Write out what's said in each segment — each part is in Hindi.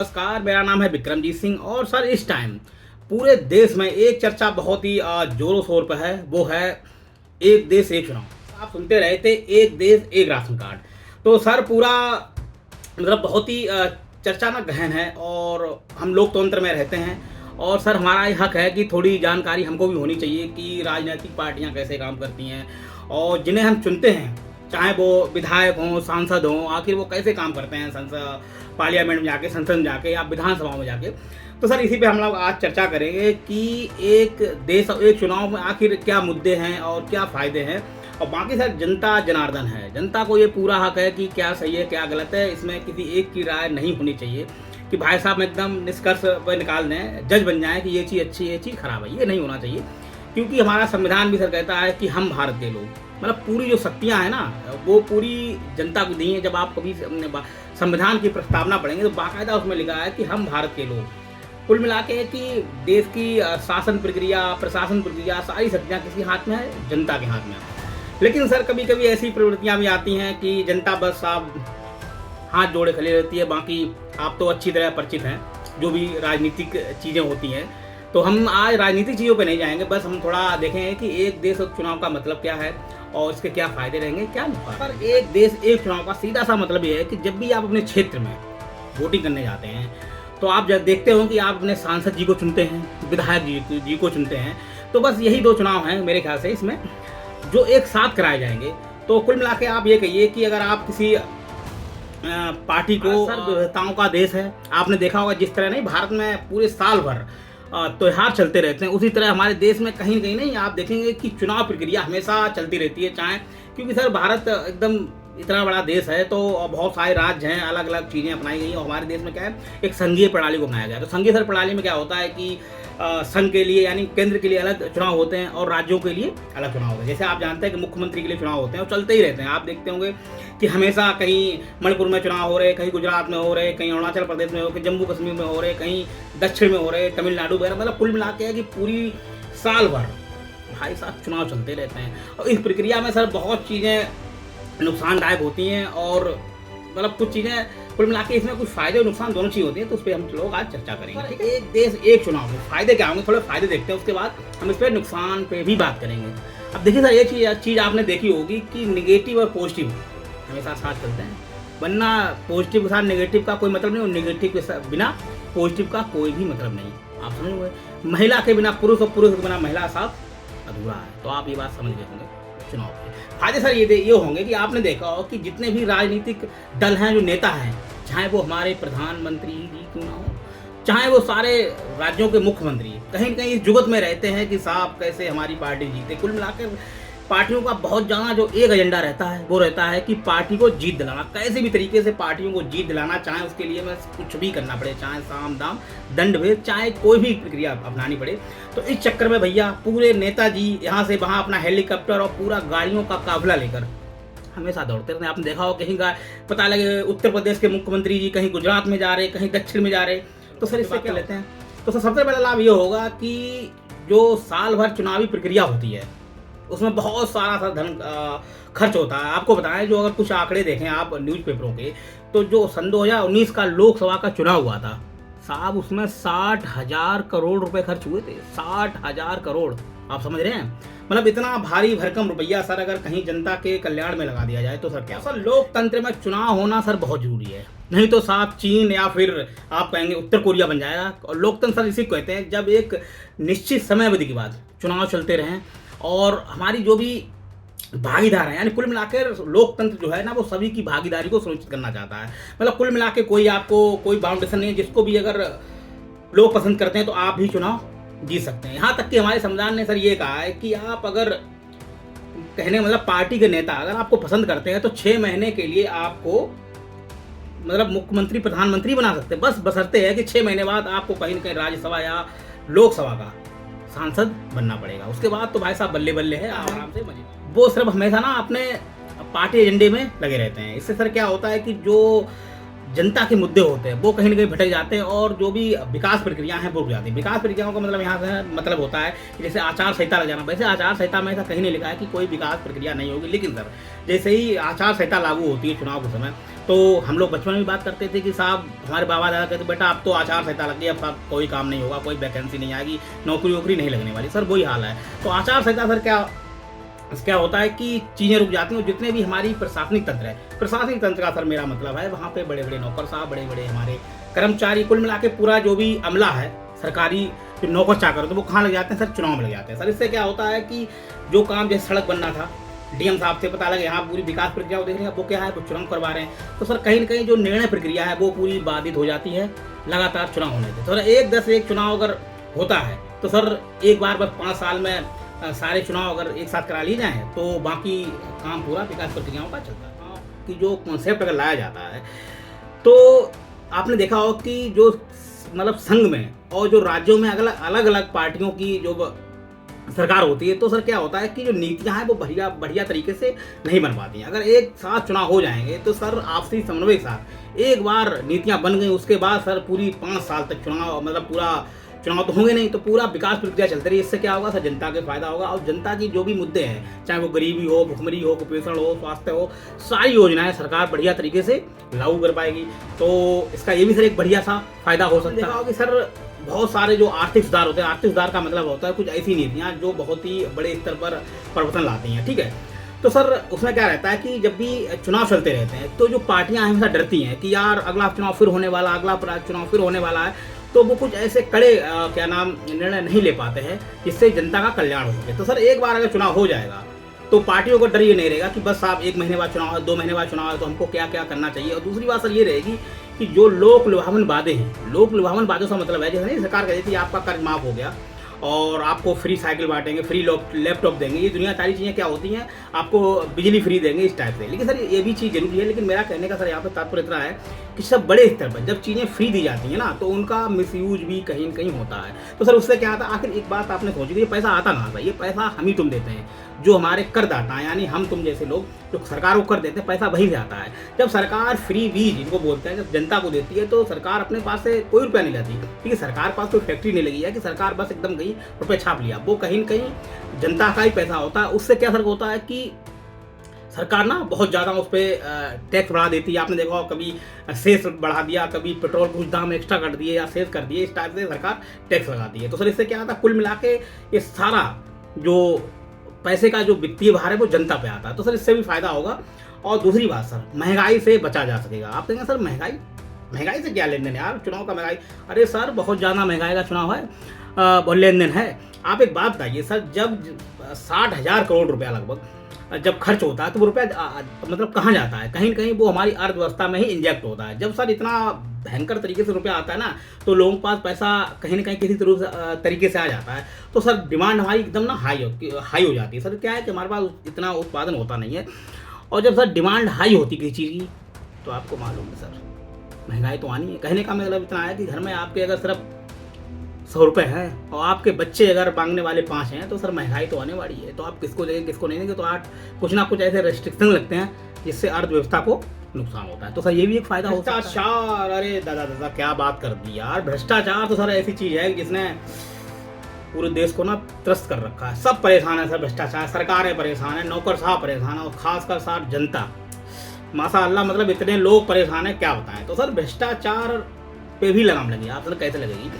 नमस्कार, मेरा नाम है विक्रमजीत सिंह और सर इस टाइम पूरे देश में एक चर्चा बहुत ही जोरों शोर पर है। वो है एक देश एक चुनाव। आप सुनते रहे थे एक देश एक राशन कार्ड। तो सर पूरा बहुत ही चर्चा ना गहन है और हम लोकतंत्र में रहते हैं और सर हमारा ये हक है कि थोड़ी जानकारी हमको भी होनी चाहिए कि राजनीतिक पार्टियां कैसे काम करती हैं और जिन्हें हम चुनते हैं, चाहे वो विधायक हों, सांसद हों, आखिर वो कैसे काम करते हैं संसद पार्लियामेंट में जाके, संसद में जाके या विधानसभा में जाके। तो सर इसी पे हम लोग आज चर्चा करेंगे कि एक देश और एक चुनाव में आखिर क्या मुद्दे हैं और क्या फ़ायदे हैं। और बाकी सर जनता जनार्दन है, जनता को ये पूरा हक है कि क्या सही है क्या गलत है। इसमें किसी एक की राय नहीं होनी चाहिए कि भाई साहब एकदम निष्कर्ष पर निकाल दें, जज बन जाएं कि ये चीज़ अच्छी है, ये चीज़ खराब है। ये नहीं होना चाहिए क्योंकि हमारा संविधान भी सर कहता है कि हम भारत के लोग, मतलब पूरी जो शक्तियाँ हैं ना वो पूरी जनता को दी हैं। जब आप कभी संविधान की प्रस्तावना पढ़ेंगे तो बाकायदा उसमें लिखा है कि हम भारत के लोग। कुल मिला के कि देश की शासन प्रक्रिया, प्रशासन प्रक्रिया, सारी शक्तियाँ किसी हाथ में है, जनता के हाथ में है। लेकिन सर कभी कभी ऐसी प्रवृत्तियाँ भी आती हैं कि जनता बस आप हाथ जोड़े खड़ी रहती है। बाकी आप तो अच्छी तरह परिचित हैं जो भी राजनीतिक चीज़ें होती हैं। तो हम आज राजनीतिक चीज़ों पे नहीं जाएंगे, बस हम थोड़ा देखेंगे कि एक देश और चुनाव का मतलब क्या है और इसके क्या फ़ायदे रहेंगे, क्या नुकसान। पर एक देश एक चुनाव का सीधा सा मतलब ये है कि जब भी आप अपने क्षेत्र में वोटिंग करने जाते हैं तो आप जब देखते हो कि आप अपने सांसद जी को चुनते हैं, विधायक जी को चुनते हैं। तो बस यही दो चुनाव हैं मेरे ख्याल से इसमें जो एक साथ कराए जाएंगे। तो कुल मिला के आप ये कहिए कि अगर आप किसी पार्टी को, सर विविधताओं का देश है। आपने देखा होगा जिस तरह नहीं भारत में पूरे साल भर त्योहार चलते रहते हैं, उसी तरह हमारे देश में कहीं कहीं नहीं आप देखेंगे कि चुनाव प्रक्रिया हमेशा चलती रहती है। चाहे क्योंकि सर भारत एकदम इतना बड़ा देश है तो बहुत सारे राज्य हैं, अलग अलग चीज़ें अपनाई गई हैं। और हमारे देश में क्या है, एक संघीय प्रणाली को अपनाया गया है। तो संघीय सर प्रणाली में क्या होता है कि संघ के लिए यानी केंद्र के लिए अलग चुनाव होते हैं और राज्यों के लिए अलग चुनाव होते हैं। जैसे आप जानते हैं कि मुख्यमंत्री के लिए चुनाव होते हैं और चलते ही रहते हैं। आप देखते होंगे कि हमेशा कहीं मणिपुर में चुनाव हो रहे, कहीं गुजरात में हो रहे, कहीं अरुणाचल प्रदेश में हो, कहीं जम्मू कश्मीर में हो रहे, कहीं दक्षिण में हो रहे, तमिलनाडु वगैरह। मतलब कुल मिला के है कि पूरी साल भर भाई साहब चुनाव चलते रहते हैं। और इस प्रक्रिया में सर बहुत चीज़ें नुकसानदायक होती हैं और मतलब कुछ चीज़ें कुल मिला के इसमें कुछ फायदे और नुकसान दोनों चीज़ होती हैं। तो उस पर हम लोग आज चर्चा करेंगे। ठीक है, एक देश एक चुनाव में फायदे क्या होंगे, थोड़े फायदे देखते हैं, उसके बाद हम इस पर नुकसान पे भी बात करेंगे। अब देखिए सर एक चीज़ आपने देखी होगी कि निगेटिव और पॉजिटिव हमेशा साथ चलते हैं, वरना पॉजिटिव के साथ नेगेटिव का कोई मतलब नहीं और नेगेटिव के साथ बिना पॉजिटिव का कोई भी मतलब नहीं। आप समझ गए, महिला के बिना पुरुष और पुरुष के बिना महिला साथ अधूरा है। तो आप ये बात समझ गए होंगे चुनाव के फायदे सर ये होंगे कि आपने देखा हो कि जितने भी राजनीतिक दल हैं, जो नेता हैं, चाहे वो हमारे प्रधानमंत्री जी क्यों ना हो, चाहे वो सारे राज्यों के मुख्यमंत्री, कहीं कहीं इस जुगत में रहते हैं कि साहब कैसे हमारी पार्टी जीते। कुल मिलाकर पार्टियों का बहुत ज़्यादा जो एक एजेंडा रहता है वो रहता है कि पार्टी को जीत दिलाना, कैसे भी तरीके से पार्टियों को जीत दिलाना, चाहे उसके लिए मैं कुछ भी करना पड़े, चाहे साम दाम दंड भेद, चाहे कोई भी प्रक्रिया अपनानी पड़े। तो इस चक्कर में भैया पूरे नेताजी यहाँ से वहाँ अपना हेलीकॉप्टर और पूरा गाड़ियों का काफिला लेकर हमेशा दौड़ते रहते हैं। आपने देखा हो कहीं पता लगे उत्तर प्रदेश के मुख्यमंत्री जी कहीं गुजरात में जा रहे, कहीं दक्षिण में जा रहे। तो सर इससे क्या लेते हैं, तो सर सबसे पहला लाभ ये होगा कि जो साल भर चुनावी प्रक्रिया होती है उसमें बहुत सारा धन खर्च होता है। आपको बताएं, जो अगर कुछ आंकड़े देखें आप न्यूज़पेपरों के, तो जो सन 2019 का लोकसभा का चुनाव हुआ था साहब, उसमें 60,000 करोड़ रुपए खर्च हुए थे। 60,000 करोड़, आप समझ रहे हैं, मतलब इतना भारी भरकम रुपया सर अगर कहीं जनता के कल्याण में लगा दिया जाए तो सर क्या। सर लोकतंत्र में चुनाव होना सर बहुत जरूरी है, नहीं तो साहब चीन या फिर आप कहेंगे उत्तर कोरिया बन जाएगा। और लोकतंत्र सर इसी को कहते हैं जब एक निश्चित समय अवधि के बाद चुनाव चलते रहें और हमारी जो भी भागीदार है, यानी कुल मिलाकर लोकतंत्र जो है ना वो सभी की भागीदारी को सुनिश्चित करना चाहता है। मतलब कुल मिला के कोई आपको कोई बाउंडेशन नहीं है, जिसको भी अगर लोग पसंद करते हैं तो आप भी चुनाव जीत सकते हैं। यहाँ तक कि हमारे संविधान ने सर ये कहा है कि आप अगर कहने मतलब पार्टी के नेता अगर आपको पसंद करते हैं तो 6 महीने के लिए आपको मतलब मुख्यमंत्री प्रधानमंत्री बना सकते हैं, बस बशर्ते है कि 6 महीने बाद आपको कहीं ना कहीं राज्यसभा या लोकसभा का सांसद बनना पड़ेगा। उसके बाद तो भाई साहब बल्ले बल्ले है, आराम से मजे। वो सिर्फ हमेशा ना अपने पार्टी एजेंडे में लगे रहते हैं। इससे सर क्या होता है कि जो जनता के मुद्दे होते हैं वो कहीं ना कहीं भटक जाते हैं और जो भी विकास प्रक्रिया हैं वो रुक जाती है। विकास प्रक्रियाओं का मतलब यहाँ से मतलब होता है कि जैसे आचार संहिता लग जाना। वैसे आचार संहिता में ऐसा कहीं नहीं लिखा है कि कोई विकास प्रक्रिया नहीं होगी, लेकिन सर जैसे ही आचार संहिता लागू होती है चुनाव के समय तो हम लोग बचपन में बात करते थे कि साहब, हमारे बाबा दादा कहते बेटा अब तो आचार संहिता लग गई, अब साहब कोई काम नहीं होगा, कोई वैकेंसी नहीं आएगी, नौकरी वोकरी नहीं लगने वाली। सर वही हाल है। तो आचार संहिता सर क्या होता है कि चीज़ें रुक जाती हैं। और जितने भी हमारी प्रशासनिक तंत्र है, प्रशासनिक तंत्र का सर मेरा मतलब है वहाँ पे बड़े बड़े नौकर साहब, बड़े बड़े हमारे कर्मचारी, कुल मिला के पूरा जो भी अमला है सरकारी, जो नौकर चाकर, तो वो कहाँ लग जाते हैं सर? चुनाव में लग जाते हैं। सर इससे क्या होता है कि जो काम जैसे सड़क बनना था, डीएम साहब से पता लगे यहाँ पूरी विकास प्रक्रिया को देख रहे हैं, वो क्या है, वो चुनाव करवा रहे हैं। तो सर कहीं ना कहीं जो निर्णय प्रक्रिया है वो पूरी बाधित हो जाती है लगातार चुनाव होने से। तो सर 1-10 चुनाव अगर होता है तो सर एक बार बस 5 साल में सारे चुनाव अगर एक साथ करा लिए जाएँ तो बाकी काम पूरा विकास प्रक्रियाओं का चलता है। कि जो कॉन्सेप्ट अगर लाया जाता है तो आपने देखा हो कि जो मतलब संघ में और जो राज्यों में अलग अलग पार्टियों की जो सरकार होती है, तो सर क्या होता है कि जो नीतियां हैं वो बढ़िया तरीके से नहीं बन पाती हैं। अगर एक साथ चुनाव हो जाएंगे तो सर आपसी समन्वय के साथ एक बार नीतियां बन गई, उसके बाद सर पूरी 5 साल तक चुनाव, मतलब पूरा चुनाव तो होंगे नहीं, तो पूरा विकास प्रक्रिया चलती रही। इससे क्या होगा सर? जनता के फायदा होगा। और जनता की जो भी मुद्दे हैं, चाहे वो गरीबी हो, भुखमरी हो, कुपोषण हो, स्वास्थ्य हो, सारी योजनाएं सरकार बढ़िया तरीके से लागू कर पाएगी। तो इसका ये भी सर एक बढ़िया सा फायदा हो सकता है। देखा होगा कि सर बहुत सारे जो आर्थिक सुधार होते हैं, आर्थिक सुधार का मतलब होता है कुछ ऐसी नीतियां जो बहुत ही बड़े स्तर पर परिवर्तन लाती हैं, ठीक है। तो सर उसमें क्या रहता है कि जब भी चुनाव चलते रहते हैं तो जो पार्टियां हमेशा डरती हैं कि यार अगला चुनाव फिर होने वाला, अगला चुनाव फिर होने वाला है, तो वो कुछ ऐसे कड़े निर्णय नहीं ले पाते हैं जिससे जनता का कल्याण हो सके। तो सर एक बार अगर चुनाव हो जाएगा तो पार्टियों को डर ये नहीं रहेगा कि बस आप 1 महीने बाद चुनाव है, 2 महीने बाद चुनाव है, तो हमको क्या क्या करना चाहिए। और दूसरी बात सर ये रहेगी कि जो लोक लुभावन वादे हैं, लोक लुभावन वादों का मतलब है जैसे नहीं सरकार कह देती है आपका कर्ज माफ हो गया और आपको फ्री साइकिल बांटेंगे, फ्री लैपटॉप देंगे, ये दुनिया सारी चीज़ें क्या होती हैं, आपको बिजली फ्री देंगे, इस टाइप से। लेकिन सर ये भी चीज़ जरूरी है, लेकिन मेरा कहने का सर यहाँ पे तात्पर्य इतना है कि सब बड़े स्तर पर जब चीज़ें फ्री दी जाती हैं ना तो उनका मिसयूज भी कहीं न कहीं होता है। तो सर उससे क्या आता है? आखिर एक बात आपने सोची कि ये पैसा आता कहाँ से? ये पैसा हम ही तुम देते हैं, जो हमारे करदाता हैं, यानी हम तुम जैसे लोग जो सरकार को कर देते हैं, पैसा वहीं से आता है। जब सरकार फ्री बीज इनको बोलते हैं, जब जनता को देती है तो सरकार अपने पास से कोई रुपया नहीं लाती, क्योंकि सरकार पास कोई फैक्ट्री नहीं लगी है कि सरकार बस एकदम गई रुपये छाप लिया। वो कहीं न कहीं जनता का ही पैसा होता है। उससे क्या फर्क होता है कि सरकार ना बहुत ज़्यादा उस पर टैक्स बढ़ा देती है। आपने देखा हो कभी सेस बढ़ा दिया, कभी पेट्रोल कुछ दाम एक्स्ट्रा कर दिए या सेस कर दिए, इस टाइप से सरकार टैक्स लगाती है। तो सर इससे क्या आता है? कुल मिला के ये सारा जो पैसे का जो वित्तीय भार है वो जनता पे आता है। तो सर इससे भी फायदा होगा। और दूसरी बात सर, महंगाई से बचा जा सकेगा। आप कहेंगे सर महंगाई से क्या लेन देन है यार, चुनाव का महंगाई? अरे सर बहुत ज़्यादा महंगाई का चुनाव है, बहुत लेन देन है। आप एक बात बताइए सर, जब 60,000 करोड़ रुपया लगभग जब खर्च होता है तो वो रुपया मतलब कहाँ जाता है? कहीं न कहीं वो हमारी अर्थव्यवस्था में ही इंजेक्ट होता है। जब सर इतना भयंकर तरीके से रुपया आता है ना तो लोगों के पास पैसा कहीं न कहीं किसी तरीके से आ जाता है। तो सर डिमांड हमारी एकदम ना हाई हो जाती है। सर क्या है कि हमारे पास इतना उत्पादन होता नहीं है, और जब सर डिमांड हाई होती किसी चीज़ की तो आपको मालूम है सर महंगाई तो आनी है। कहने का मतलब इतना है कि घर में आपके अगर सिर्फ 100 रुपये हैं और आपके बच्चे अगर मांगने वाले 5 हैं तो सर महंगाई तो आने वाली है। तो आप किसको देंगे किसको नहीं देंगे, तो आप कुछ ना कुछ ऐसे रेस्ट्रिक्शन लगते हैं जिससे अर्थव्यवस्था को नुकसान होता है। तो सर ये भी एक फायदा होता है। भ्रष्टाचार, अरे दादा क्या बात कर दी यार। भ्रष्टाचार तो सर ऐसी चीज़ है जिसने पूरे देश को ना त्रस्त कर रखा है। सब परेशान है सर भ्रष्टाचार, सरकारें परेशान है, नौकर साहब परेशान है, और खासकर साथ जनता, माशाअल्लाह मतलब इतने लोग परेशान है क्या बताएं। तो सर भ्रष्टाचार पे भी लगाम लगी। आप सर कैसे लगेगी?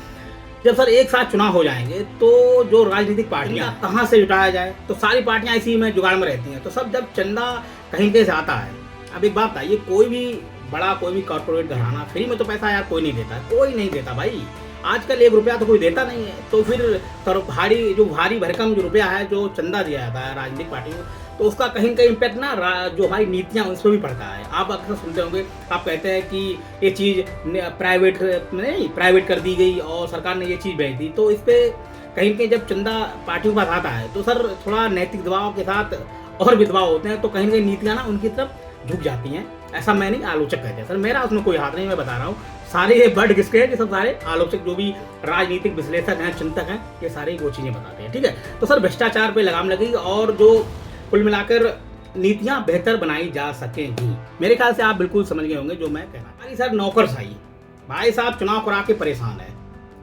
जब सर एक साथ चुनाव हो जाएंगे तो जो राजनीतिक पार्टियां कहाँ से जुटाया जाए, तो सारी पार्टियां इसी में जुगाड़ में रहती हैं। तो सब जब चंदा कहीं कहीं से आता है, अब एक बात बताइए, कोई भी बड़ा कोई भी कॉर्पोरेट घराना फ्री में तो पैसा यार कोई नहीं देता, कोई नहीं देता भाई। आजकल 1 रुपया तो कोई देता नहीं है। तो फिर भारी भरकम जो रुपया है जो चंदा दिया जाता है राजनीतिक पार्टी को, तो उसका कहीं कहीं इम्पैक्ट ना जो हमारी नीतियाँ उस पर भी पड़ता है। आप अक्सर सुनते होंगे, आप कहते हैं कि ये चीज़ प्राइवेट कर दी गई और सरकार ने ये चीज़ भेज दी। तो इस पर कहीं कहीं जब चंदा पार्टियों के पास आता है तो सर थोड़ा नैतिक दबाव के साथ और भी दबाव होते हैं, तो कहीं कहीं नीतियाँ ना उनकी तरफ झुक जाती हैं। ऐसा मैं नहीं, आलोचक कहते हैं सर, मेरा उसमें कोई हाथ नहीं, मैं बता रहा हूँ। सारे ये वर्ड किसके हैं? सब सारे आलोचक जो भी राजनीतिक विश्लेषक हैं, चिंतक हैं, ये सारे वो चीज़ें बताते हैं, ठीक है। तो सर भ्रष्टाचार पे लगाम लगेगी और जो कुल मिलाकर नीतियां बेहतर बनाई जा सकेंगी। मेरे ख्याल से आप बिल्कुल समझ गए होंगे जो मैं कहना। सर नौकरशाही, भाई साहब चुनाव करा के परेशान है,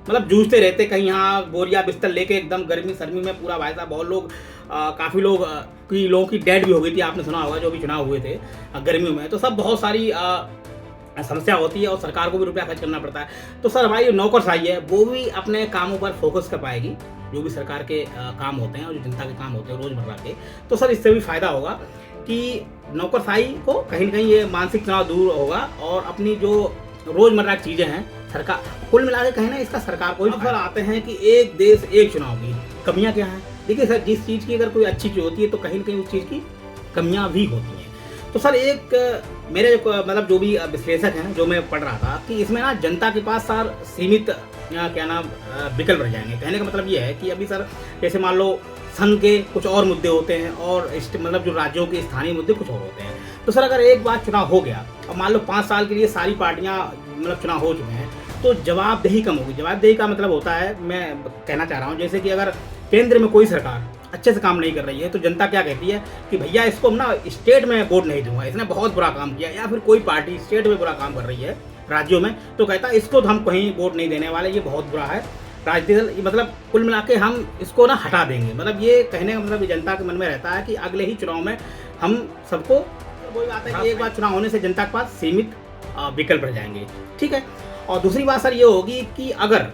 मतलब जूझते रहते, कहीं यहाँ बोरिया बिस्तर लेके एकदम गर्मी सर्मी में पूरा। भाई साहब बहुत लोग काफ़ी लोग की लोगों की डेथ भी हो गई थी, आपने सुना होगा, जो भी चुनाव हुए थे गर्मियों में। तो सब बहुत सारी समस्या होती है और सरकार को भी रुपया खर्च करना पड़ता है। तो सर भाई नौकरशाही है वो भी अपने कामों पर फोकस कर पाएगी, जो भी सरकार के काम होते हैं और जो जनता के काम होते हैं रोजमर्रा के। तो सर इससे भी फायदा होगा कि नौकरशाही को कहीं ना कहीं ये मानसिक तनाव दूर होगा और अपनी जो रोजमर्रा की चीजें हैं सरकार, कुल मिला के कहीं ना इसका सरकार को ही। फिर आते हैं कि एक देश एक चुनाव की कमियां क्या हैं। देखिए सर, जिस चीज की अगर कोई अच्छी चीज होती है तो कहीं ना कहीं उस चीज की कमियां भी होती हैं। तो सर एक मेरे मतलब जो भी विश्लेषक हैं, जो मैं पढ़ रहा था कि इसमें ना जनता के पास सर सीमित क्या नाम विकल्प रह जाएंगे। कहने का मतलब ये है कि अभी सर जैसे मान लो संघ के कुछ और मुद्दे होते हैं और मतलब जो राज्यों के स्थानीय मुद्दे कुछ और होते हैं। तो सर अगर एक बार चुनाव हो गया और मान लो 5 साल के लिए सारी पार्टियां मतलब चुनाव हो चुके हैं, तो जवाबदेही कम होगी। जवाबदेही का मतलब होता है, मैं कहना चाह रहा हूँ, जैसे कि अगर केंद्र में कोई सरकार अच्छे से काम नहीं कर रही है तो जनता क्या कहती है कि भैया इसको ना स्टेट में वोट नहीं दूंगा, इसने बहुत बुरा काम किया। या फिर कोई पार्टी स्टेट में बुरा काम कर रही है राज्यों में, तो कहता है इसको तो हम कहीं वोट नहीं देने वाले, ये बहुत बुरा है राजनीतिक दल, मतलब कुल मिला के हम इसको ना हटा देंगे। मतलब ये कहने का मतलब जनता के मन में रहता है कि अगले ही चुनाव में हम सबको, वही बात है कि एक बार चुनाव होने से जनता के पास सीमित विकल्प रह जाएंगे। ठीक है। और दूसरी बात सर ये होगी कि अगर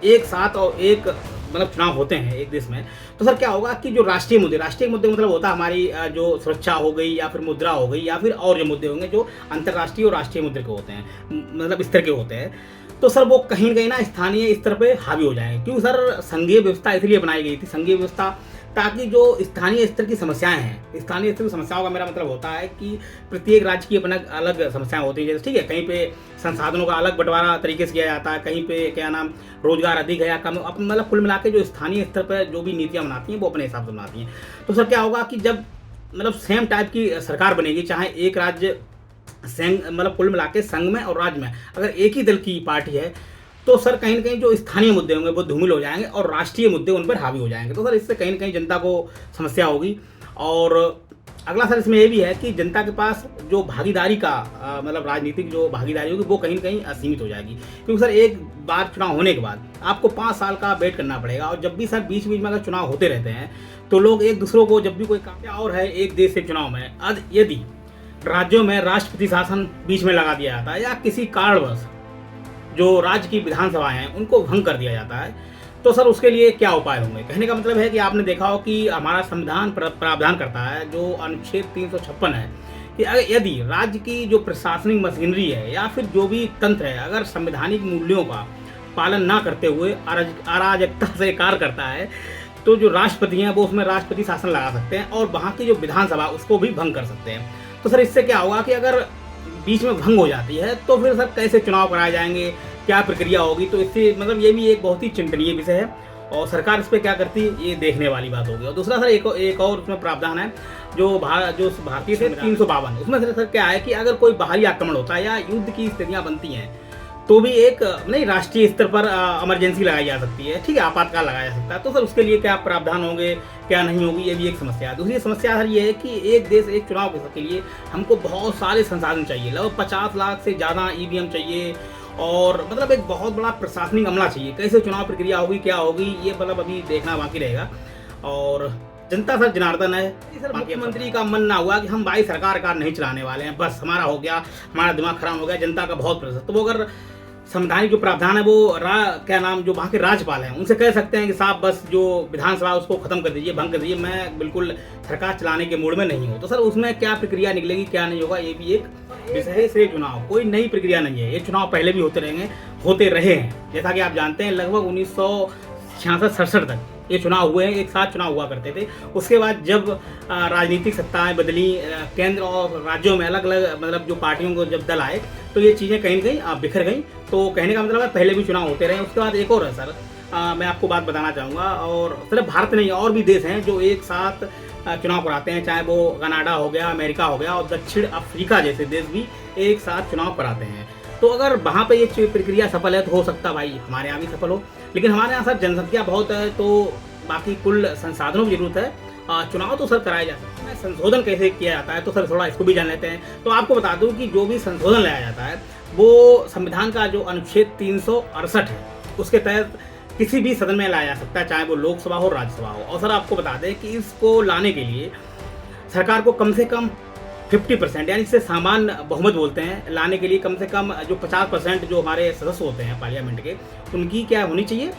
एक साथ और एक मतलब चुनाव होते हैं एक देश में, तो सर क्या होगा कि जो राष्ट्रीय मुद्दे मतलब होता है हमारी जो सुरक्षा हो गई या फिर मुद्रा हो गई या फिर और जो मुद्दे होंगे जो अंतर्राष्ट्रीय और राष्ट्रीय मुद्दे के होते हैं, मतलब स्तर के होते हैं, तो सर वो कहीं ना कहीं ना स्थानीय स्तर पे हावी हो जाएंगे। क्योंकि सर संघीय व्यवस्था इसलिए बनाई गई थी, संघीय व्यवस्था, ताकि जो स्थानीय स्तर की समस्याएं हैं, स्थानीय स्तर की समस्याओं का मेरा मतलब होता है कि प्रत्येक राज्य की अपना अलग समस्याएं होती है। जैसे ठीक है, कहीं पे संसाधनों का अलग बंटवारा तरीके से किया जाता है, कहीं पे क्या नाम रोजगार अधिक है या कम, मतलब कुल मिला के जो स्थानीय स्तर पर जो भी नीतियां बनाती हैं वो अपने हिसाब से बनाती हैं। तो सर क्या होगा कि जब मतलब सेम टाइप की सरकार बनेगी, चाहे एक राज्य संघ मतलब कुल मिला के संघ में और राज्य में अगर एक ही दल की पार्टी है, तो सर कहीं ना कहीं जो स्थानीय मुद्दे होंगे वो धूमिल हो जाएंगे और राष्ट्रीय मुद्दे उन पर हावी हो जाएंगे। तो सर इससे कहीं ना कहीं जनता को समस्या होगी। और अगला सर इसमें ये भी है कि जनता के पास जो भागीदारी का मतलब राजनीतिक जो भागीदारी होगी वो कहीं ना कहीं असीमित हो जाएगी। क्योंकि सर एक बार चुनाव होने के बाद आपको 5 साल का वेट करना पड़ेगा। और जब भी सर बीच बीच में अगर चुनाव होते रहते हैं तो लोग एक दूसरों को जब भी कोई काम और है एक देश के चुनाव में, यदि राज्यों में राष्ट्रपति शासन बीच में लगा दिया जाता है या किसी कारणवश जो राज्य की विधानसभाएं हैं उनको भंग कर दिया जाता है, तो सर उसके लिए क्या उपाय होंगे। कहने का मतलब है कि आपने देखा हो कि हमारा संविधान प्रावधान करता है, जो अनुच्छेद 356 है, कि यदि राज्य की जो प्रशासनिक मशीनरी है या फिर जो भी तंत्र है अगर संवैधानिक मूल्यों का पालन ना करते हुए अराजकता से कार्य करता है, तो जो राष्ट्रपति हैं वो उसमें राष्ट्रपति शासन लगा सकते हैं और वहाँ की जो विधानसभा उसको भी भंग कर सकते हैं। तो सर इससे क्या होगा कि अगर बीच में भंग हो जाती है तो फिर सर कैसे चुनाव कराए जाएंगे, क्या प्रक्रिया होगी। तो इससे मतलब ये भी एक बहुत ही चिंतनीय विषय है और सरकार इस पर क्या करती है ये देखने वाली बात होगी। और दूसरा सर एक और उसमें प्रावधान है जो भारतीय से 352, उसमें सर क्या है कि अगर कोई बाहरी आक्रमण होता है या युद्ध की स्थितियां बनती हैं तो भी एक नहीं राष्ट्रीय स्तर पर इमरजेंसी लगाई जा सकती है। ठीक है, आपातकाल लगाया जा सकता है। तो सर उसके लिए क्या प्रावधान होंगे क्या नहीं होगी, ये भी एक समस्या है। दूसरी समस्या सर ये है कि एक देश एक चुनाव के लिए हमको बहुत सारे संसाधन चाहिए, लगभग 50 लाख से ज़्यादा ईवीएम चाहिए और मतलब एक बहुत बड़ा प्रशासनिक अमला चाहिए। कैसे चुनाव प्रक्रिया होगी क्या होगी ये मतलब अभी देखना बाकी रहेगा। और जनता सर जनार्दन है, सर मुख्यमंत्री का मन ना हुआ कि हम भाई सरकार नहीं चलाने वाले हैं, बस हमारा हो गया, हमारा दिमाग खराब हो गया, जनता का बहुत प्रेशर। तो वो अगर संवैधानिक जो प्रावधान है वो क्या नाम जो वहाँ के राज्यपाल हैं उनसे कह सकते हैं कि साहब बस जो विधानसभा उसको खत्म कर दीजिए, भंग कर दीजिए, मैं बिल्कुल सरकार चलाने के मूड में नहीं हूँ। तो सर उसमें क्या प्रक्रिया निकलेगी क्या नहीं होगा, ये भी एक विषय से चुनाव कोई नई प्रक्रिया नहीं है। ये चुनाव पहले भी होते रहे हैं। जैसा कि आप जानते हैं लगभग 1966-67 तक ये चुनाव हुए हैं, एक साथ चुनाव हुआ करते थे। उसके बाद जब राजनीतिक सत्ताएं बदली, केंद्र और राज्यों में अलग अलग मतलब जो पार्टियों को जब दल आए तो ये चीज़ें कहीं ना कहीं बिखर गई। तो कहने का मतलब है पहले भी चुनाव होते रहे। उसके बाद एक और है सर, मैं आपको बात बताना चाहूँगा, और सिर्फ भारत नहीं और भी देश हैं जो एक साथ चुनाव कराते हैं, चाहे वो कनाडा हो गया, अमेरिका हो गया और दक्षिण अफ्रीका जैसे देश भी एक साथ चुनाव कराते हैं। तो अगर वहाँ पे ये प्रक्रिया सफल है तो हो सकता है भाई हमारे यहाँ भी सफल हो। लेकिन हमारे यहाँ सर जनसंख्या बहुत है तो बाकी कुल संसाधनों की जरूरत है। चुनाव तो सर कराया जा सकता है, संशोधन कैसे किया जाता है तो सर थोड़ा इसको भी जान लेते हैं। तो आपको बता दूं कि जो भी संशोधन लाया जाता है वो संविधान का जो अनुच्छेद 368 है उसके तहत किसी भी सदन में लाया जा सकता है, चाहे वो लोकसभा हो राज्यसभा हो। और सर आपको बता दें कि इसको लाने के लिए सरकार को कम से कम 50% यानी इसे सामान्य बहुमत बोलते हैं, लाने के लिए कम से कम जो 50% जो हमारे सदस्य होते हैं पार्लियामेंट के, उनकी क्या होनी चाहिए,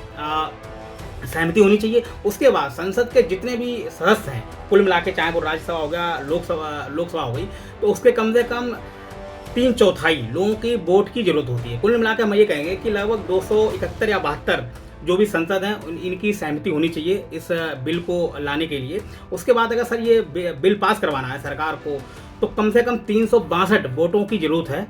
सहमति होनी चाहिए। उसके बाद संसद के जितने भी सदस्य हैं कुल मिला के, चाहे वो राज्यसभा हो गया, लोकसभा हो गई, तो उसके कम से कम 3/4 लोगों की वोट की जरूरत होती है। कुल मिलाकर हम ये कहेंगे कि लगभग 271 या 72 जो भी संसद हैं इनकी सहमति होनी चाहिए इस बिल को लाने के लिए। उसके बाद अगर सर ये बिल पास करवाना है सरकार को, तो कम से कम 362 वोटों की जरूरत है,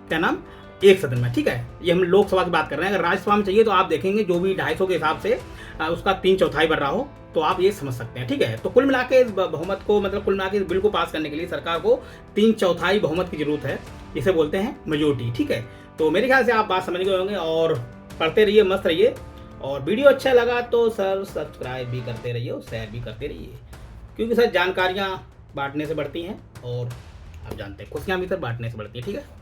क्या नाम, एक सदन में, ठीक है। ये हम लोकसभा की बात कर रहे हैं। अगर राज्यसभा में चाहिए तो आप देखेंगे जो भी 250 के हिसाब से उसका 3/4 बन रहा हो, तो आप ये समझ सकते हैं, ठीक है। तो कुल मिला के इस बहुमत को, मतलब कुल मिला के इस बिल को पास करने के लिए सरकार को 3/4 बहुमत की जरूरत है, जिसे बोलते हैं मेजोरिटी, ठीक है। तो मेरे ख्याल से आप बात समझ गए होंगे, और पढ़ते रहिए, मस्त रहिए, और वीडियो अच्छा लगा तो सर सब्सक्राइब भी करते रहिए और शेयर भी करते रहिए, क्योंकि सर जानकारियाँ बांटने से बढ़ती हैं, और आप जानते हैं खुशियाँ भी सर बांटने से बढ़ती हैं, ठीक है।